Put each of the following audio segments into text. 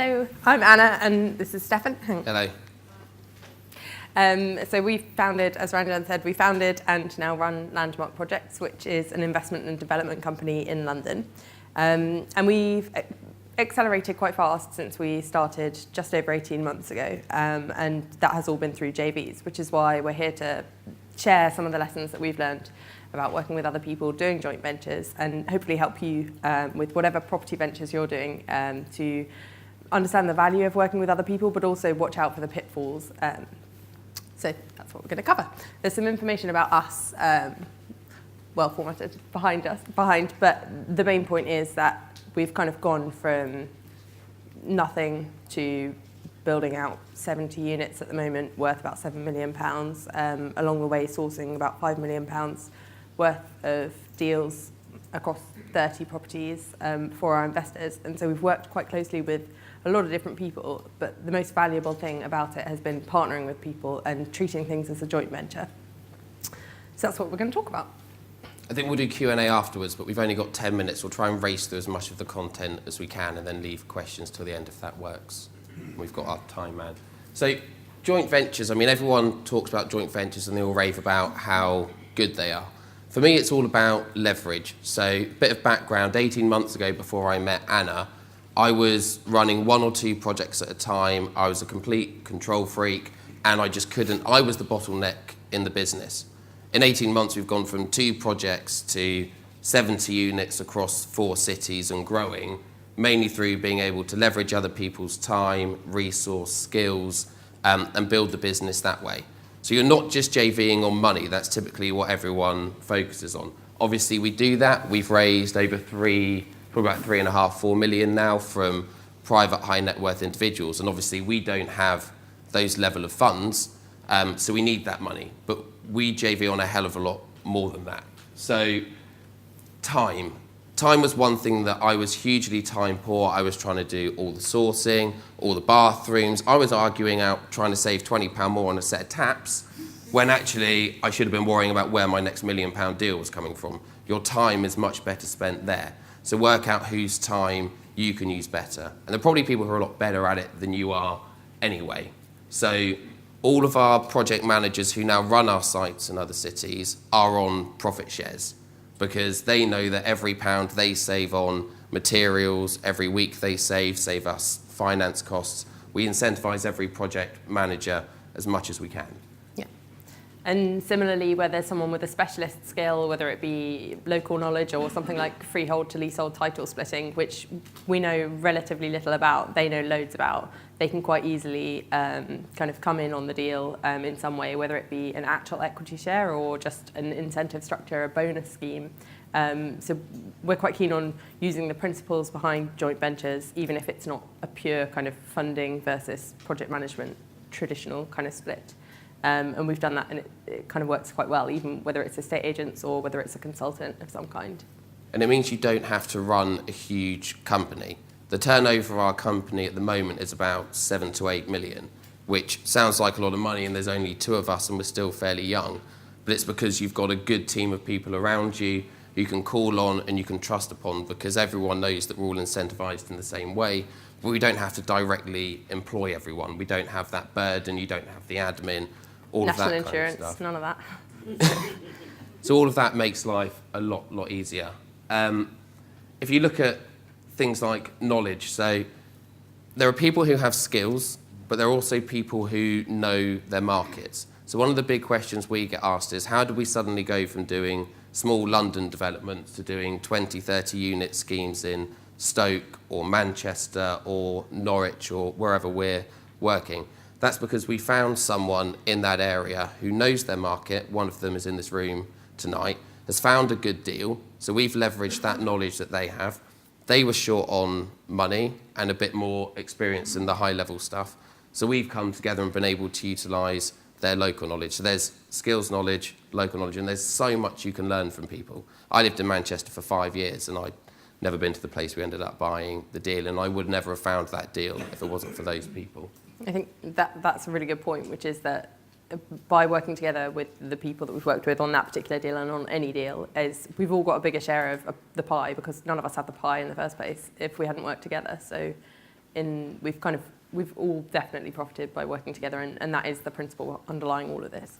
Hello, I'm Anna, and this is Stefan. Hello. So we founded, as Ranjan said, we founded and now run Landmark Projects, which is an investment and development company in London. And we've accelerated quite fast since we started just over 18 months ago. And that has all been through JVs, which is why we're here to share some of the lessons that we've learned about working with other people, doing joint ventures, and hopefully help you with whatever property ventures you're doing to understand the value of working with other people, but also watch out for the pitfalls. So that's what we're going to cover. There's some information about us, well formatted behind, but the main point is that we've kind of gone from nothing to building out 70 units at the moment, worth about £7 million, along the way sourcing about £5 million worth of deals across 30 properties for our investors. And so we've worked quite closely with a lot of different people, but the most valuable thing about it has been partnering with people and treating things as a joint venture. So that's what we're going to talk about. I think we'll do Q&A afterwards, but we've only got 10 minutes. We'll try and race through as much of the content as we can and then leave questions till the end if that works. We've got our time, man. So joint ventures, I mean, everyone talks about joint ventures and they all rave about how good they are. For me, it's all about leverage. So a bit of background, 18 months ago before I met Anna, I was running 1 or 2 projects at a time. I was a complete control freak and I just couldn't, I was the bottleneck in the business. In 18 months, we've gone from 2 projects to 70 units across 4 cities and growing, mainly through being able to leverage other people's time, resource, skills, and build the business that way. So you're not just JVing on money. That's typically what everyone focuses on. Obviously, we do that. We've raised over probably about 3.5, 4 million now from private high net worth individuals. And obviously, we don't have those level of funds, so we need that money. But we JV on a hell of a lot more than that. So time. Time was one thing that I was hugely time poor. I was trying to do all the sourcing, all the bathrooms. I was arguing out trying to save £20 more on a set of taps when actually I should have been worrying about where my next £1 million deal was coming from. Your time is much better spent there. So work out whose time you can use better. And there are probably people who are a lot better at it than you are anyway. So all of our project managers who now run our sites in other cities are on profit shares, because they know that every pound they save on materials, every week they save us finance costs. We incentivize every project manager as much as we can. Yeah. And similarly, where there's someone with a specialist skill, whether it be local knowledge or something like freehold to leasehold title splitting, which we know relatively little about, they know loads about, they can quite easily kind of come in on the deal in some way, whether it be an actual equity share or just an incentive structure, a bonus scheme. So we're quite keen on using the principles behind joint ventures, even if it's not a pure kind of funding versus project management traditional kind of split. And we've done that and it kind of works quite well, even whether it's estate agents or whether it's a consultant of some kind. And it means you don't have to run a huge company. The turnover of our company at the moment is about 7 to 8 million, which sounds like a lot of money and there's only 2 of us and we're still fairly young. But it's because you've got a good team of people around you you can call on and you can trust upon, because everyone knows that we're all incentivized in the same way. But we don't have to directly employ everyone. We don't have that burden. You don't have the admin, all of that kind of stuff. National insurance, none of that. So all of that makes life a lot easier. If you look at things like knowledge, so there are people who have skills, but there are also people who know their markets. So one of the big questions we get asked is, how do we suddenly go from doing small London developments to doing 20, 30 unit schemes in Stoke or Manchester or Norwich or wherever we're working? That's because we found someone in that area who knows their market. One of them is in this room tonight, has found a good deal. So we've leveraged that knowledge that they have. They were short on money and a bit more experience in the high level stuff. So we've come together and been able to utilise their local knowledge. So there's skills knowledge, local knowledge, and there's so much you can learn from people. I lived in Manchester for 5 years and I'd never been to the place we ended up buying the deal, and I would never have found that deal if it wasn't for those people. I think that's a really good point, which is that by working together with the people that we've worked with on that particular deal and on any deal, is we've all got a bigger share of the pie, because none of us had the pie in the first place if we hadn't worked together. So we've all definitely profited by working together, and that is the principle underlying all of this.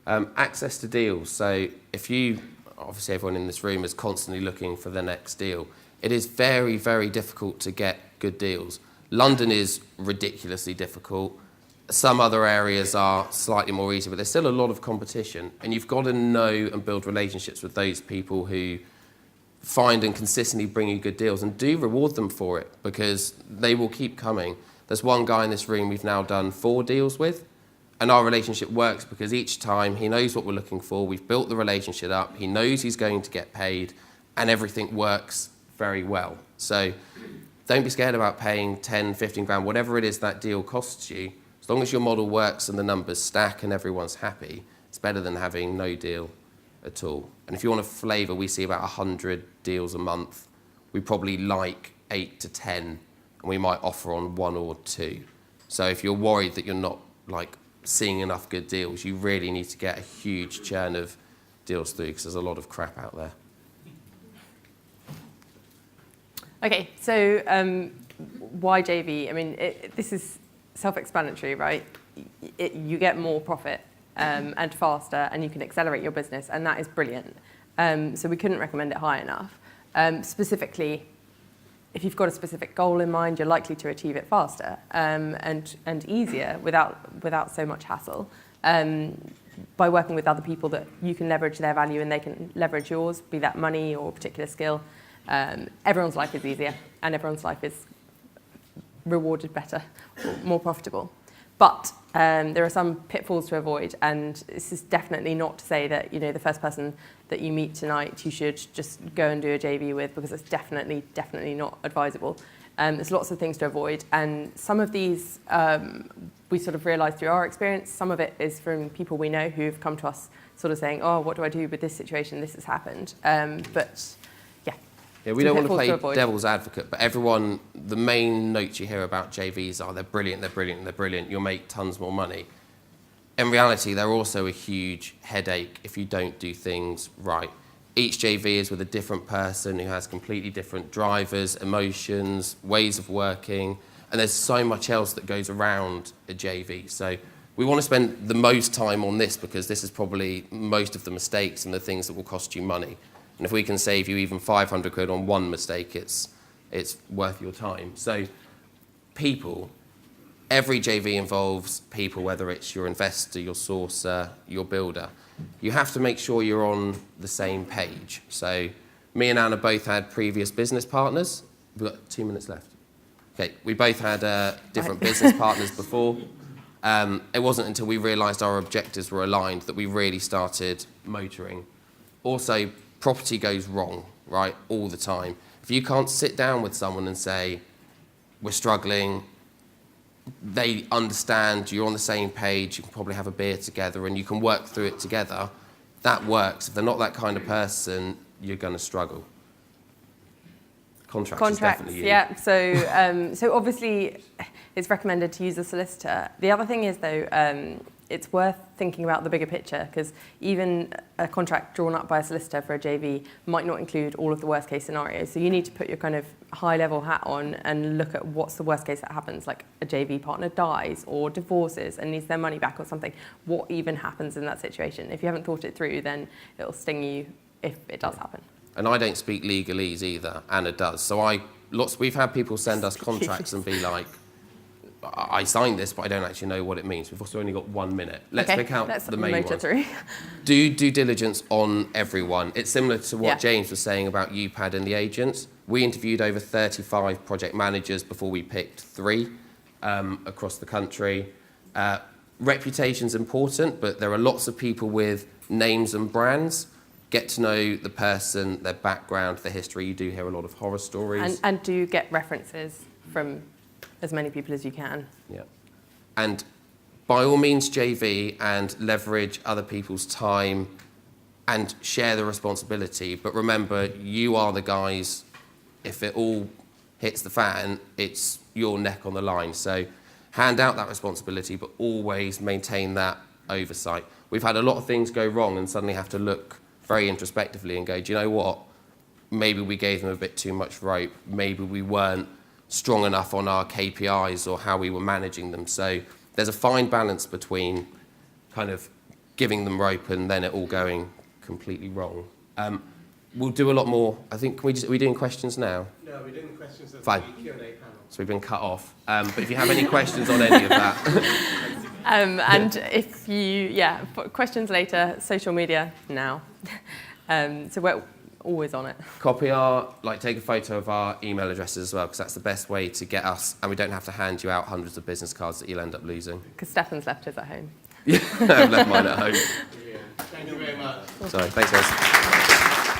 Access to deals. So if you, obviously everyone in this room is constantly looking for the next deal, it is very, very difficult to get good deals. London is ridiculously difficult. Some other areas are slightly more easy, but there's still a lot of competition, and you've got to know and build relationships with those people who find and consistently bring you good deals, and do reward them for it, because they will keep coming. There's one guy in this room we've now done 4 deals with, and our relationship works because each time he knows what we're looking for, we've built the relationship up, he knows he's going to get paid, and everything works very well. So don't be scared about paying 10, 15 grand, whatever it is that deal costs you. As long as your model works and the numbers stack and everyone's happy, it's better than having no deal at all. And if you want a flavour, we see about 100 deals a month. We probably like 8 to 10, and we might offer on 1 or 2. So if you're worried that you're not seeing enough good deals, you really need to get a huge churn of deals through, because there's a lot of crap out there. Okay, so why JV? I mean, this is self-explanatory, right? You get more profit and faster, and you can accelerate your business, and that is brilliant. So we couldn't recommend it high enough. Specifically, if you've got a specific goal in mind, you're likely to achieve it faster and easier without so much hassle. By working with other people that you can leverage their value and they can leverage yours, be that money or a particular skill. Everyone's life is easier, and everyone's life is rewarded better, or more profitable. But there are some pitfalls to avoid, and this is definitely not to say that the first person that you meet tonight you should just go and do a JV with, because it's definitely not advisable. There's lots of things to avoid, and some of these we sort of realised through our experience. Some of it is from people we know who've come to us sort of saying, oh, what do I do with this situation? This has happened. Yeah, we don't want to play devil's advocate, but everyone, the main notes you hear about JVs are they're brilliant, they're brilliant, they're brilliant, you'll make tons more money. In reality, they're also a huge headache if you don't do things right. Each JV is with a different person who has completely different drivers, emotions, ways of working, and there's so much else that goes around a JV. So we want to spend the most time on this, because this is probably most of the mistakes and the things that will cost you money. And if we can save you even 500 quid on one mistake, it's worth your time. So people, every JV involves people, whether it's your investor, your sourcer, your builder. You have to make sure you're on the same page. So me and Anna both had previous business partners. We've got 2 minutes left. Okay, we both had different business partners before. It wasn't until we realised our objectives were aligned that we really started motoring. Also, property goes wrong, right, all the time. If you can't sit down with someone and say, we're struggling, they understand, you're on the same page, you can probably have a beer together and you can work through it together, that works. If they're not that kind of person, you're going to struggle. Contracts is definitely you. Yeah. So obviously it's recommended to use a solicitor. The other thing is, though, it's worth thinking about the bigger picture, because even a contract drawn up by a solicitor for a JV might not include all of the worst case scenarios. So you need to put your kind of high level hat on and look at what's the worst case that happens, like a JV partner dies or divorces and needs their money back or something. What even happens in that situation? If you haven't thought it through, then it'll sting you if it does happen. And I don't speak legalese either, Anna does. So we've had people send us contracts and be like, I signed this, but I don't actually know what it means. We've also only got 1 minute. Let's pick out the main ones. Do due diligence on everyone. It's similar to what James was saying about UPAD and the agents. We interviewed over 35 project managers before we picked 3 across the country. Reputation's important, but there are lots of people with names and brands. Get to know the person, their background, their history. You do hear a lot of horror stories. And do get references from as many people as you can. Yeah. And by all means JV and leverage other people's time and share the responsibility. But remember, you are the guys, if it all hits the fan, it's your neck on the line. So hand out that responsibility, but always maintain that oversight. We've had a lot of things go wrong and suddenly have to look very introspectively and go, do you know what? Maybe we gave them a bit too much rope. Maybe we weren't strong enough on our KPIs or how we were managing them. So there's a fine balance between kind of giving them rope and then it all going completely wrong. We'll do a lot more. I think, are we doing questions now? No, we're doing questions of Fine. the Q&A panel. So we've been cut off. But if you have any questions on any of that. And if you, questions later, social media now. So we're always on it. Take a photo of our email addresses as well, because that's the best way to get us, and we don't have to hand you out hundreds of business cards that you'll end up losing. Because Stefan's left his at home. Yeah, I've left mine at home. Brilliant. Thank you very much. Sorry, thanks guys.